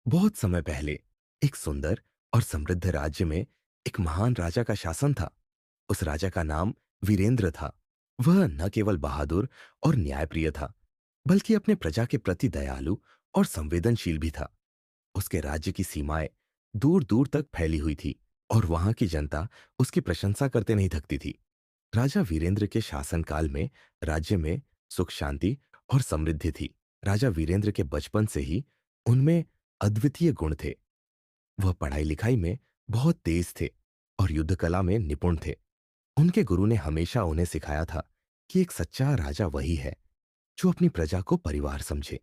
बहुत समय पहले एक सुंदर और समृद्ध राज्य में एक महान राजा का शासन था। उस राजा का नाम वीरेंद्र था। वह न केवल बहादुर और न्यायप्रिय था, बल्कि अपने प्रजा के प्रति दयालु और संवेदनशील भी था। उसके राज्य की सीमाएं दूर दूर तक फैली हुई थी और वहां की जनता उसकी प्रशंसा करते नहीं थकती थी। राजा वीरेंद्र के शासनकाल में राज्य में सुख शांति और समृद्धि थी। राजा वीरेंद्र के बचपन से ही उनमें अद्वितीय गुण थे। वह पढ़ाई लिखाई में बहुत तेज थे और युद्ध कला में निपुण थे। उनके गुरु ने हमेशा उन्हें सिखाया था कि एक सच्चा राजा वही है जो अपनी प्रजा को परिवार समझे।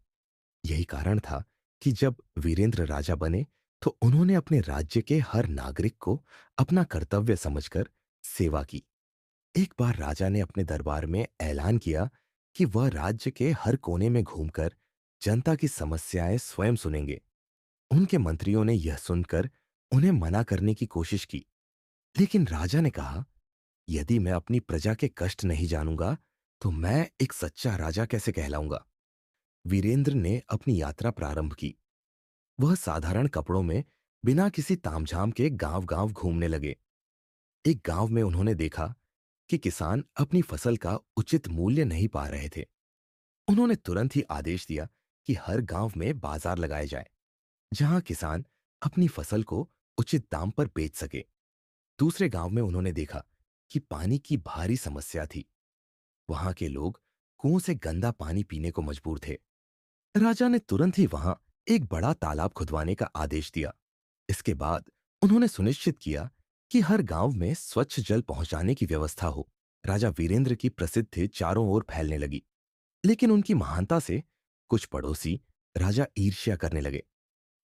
यही कारण था कि जब वीरेंद्र राजा बने तो उन्होंने अपने राज्य के हर नागरिक को अपना कर्तव्य समझकर सेवा की। एक बार राजा ने अपने दरबार में ऐलान किया कि वह राज्य के हर कोने में घूमकर जनता की समस्याएं स्वयं सुनेंगे। उनके मंत्रियों ने यह सुनकर उन्हें मना करने की कोशिश की, लेकिन राजा ने कहा, यदि मैं अपनी प्रजा के कष्ट नहीं जानूंगा तो मैं एक सच्चा राजा कैसे कहलाऊंगा। वीरेंद्र ने अपनी यात्रा प्रारंभ की। वह साधारण कपड़ों में बिना किसी तामझाम के गांव गांव घूमने लगे। एक गांव में उन्होंने देखा कि किसान अपनी फसल का उचित मूल्य नहीं पा रहे थे। उन्होंने तुरंत ही आदेश दिया कि हर गांव में बाजार लगाए जाए, जहां किसान अपनी फसल को उचित दाम पर बेच सके। दूसरे गांव में उन्होंने देखा कि पानी की भारी समस्या थी। वहां के लोग कुओं से गंदा पानी पीने को मजबूर थे। राजा ने तुरंत ही वहां एक बड़ा तालाब खुदवाने का आदेश दिया। इसके बाद उन्होंने सुनिश्चित किया कि हर गांव में स्वच्छ जल पहुंचाने की व्यवस्था हो। राजा वीरेंद्र की प्रसिद्धि चारों ओर फैलने लगी, लेकिन उनकी महानता से कुछ पड़ोसी राजा ईर्ष्या करने लगे।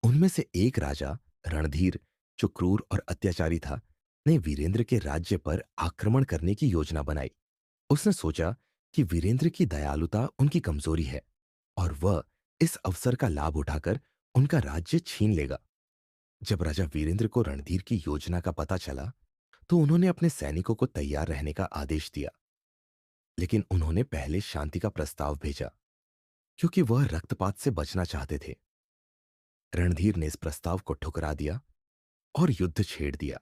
उनमें से एक राजा रणधीर, जो क्रूर और अत्याचारी था, ने वीरेंद्र के राज्य पर आक्रमण करने की योजना बनाई। उसने सोचा कि वीरेंद्र की दयालुता उनकी कमजोरी है और वह इस अवसर का लाभ उठाकर उनका राज्य छीन लेगा। जब राजा वीरेंद्र को रणधीर की योजना का पता चला तो उन्होंने अपने सैनिकों को तैयार रहने का आदेश दिया, लेकिन उन्होंने पहले शांति का प्रस्ताव भेजा क्योंकि वह रक्तपात से बचना चाहते थे। रणधीर ने इस प्रस्ताव को ठुकरा दिया और युद्ध छेड़ दिया।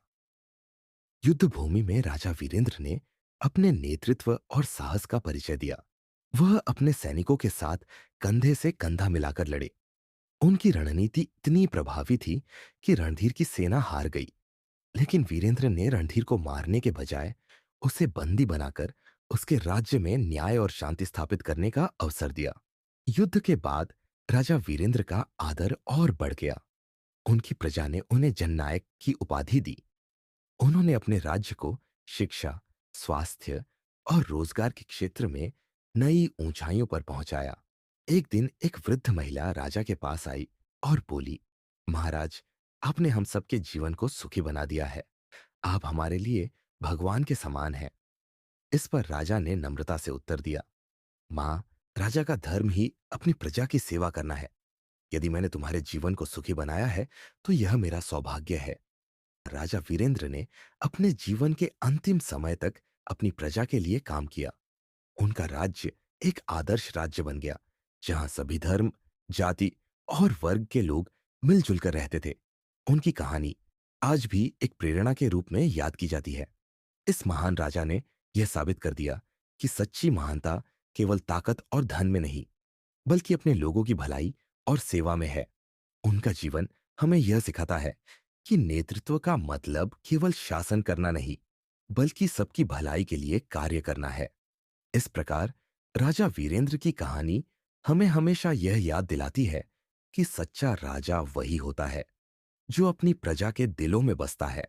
युद्ध भूमि में राजा वीरेंद्र ने अपने नेतृत्व और साहस का परिचय दिया। वह अपने सैनिकों के साथ कंधे से कंधा मिलाकर लड़े। उनकी रणनीति इतनी प्रभावी थी कि रणधीर की सेना हार गई, लेकिन वीरेंद्र ने रणधीर को मारने के बजाय उसे बंदी बनाकर उसके राज्य में न्याय और शांति स्थापित करने का अवसर दिया। युद्ध के बाद राजा वीरेंद्र का आदर और बढ़ गया। उनकी प्रजा ने उन्हें जननायक की उपाधि दी। उन्होंने अपने राज्य को शिक्षा, स्वास्थ्य और रोजगार के क्षेत्र में नई ऊंचाइयों पर पहुंचाया। एक दिन एक वृद्ध महिला राजा के पास आई और बोली, महाराज, आपने हम सबके जीवन को सुखी बना दिया है। आप हमारे लिए भगवान के समान हैं। इस पर राजा ने नम्रता से उत्तर दिया, मां, राजा का धर्म ही अपनी प्रजा की सेवा करना है। यदि मैंने तुम्हारे जीवन को सुखी बनाया है तो यह मेरा सौभाग्य है। राजा वीरेंद्र ने अपने जीवन के अंतिम समय तक अपनी प्रजा के लिए काम किया। उनका राज्य एक आदर्श राज्य बन गया, जहां सभी धर्म, जाति और वर्ग के लोग मिलजुल कर रहते थे। उनकी कहानी आज भी एक प्रेरणा के रूप में याद की जाती है। इस महान राजा ने यह साबित कर दिया कि सच्ची महानता केवल ताकत और धन में नहीं, बल्कि अपने लोगों की भलाई और सेवा में है। उनका जीवन हमें यह सिखाता है कि नेतृत्व का मतलब केवल शासन करना नहीं, बल्कि सबकी भलाई के लिए कार्य करना है। इस प्रकार राजा वीरेंद्र की कहानी हमें हमेशा यह याद दिलाती है कि सच्चा राजा वही होता है जो अपनी प्रजा के दिलों में बसता है।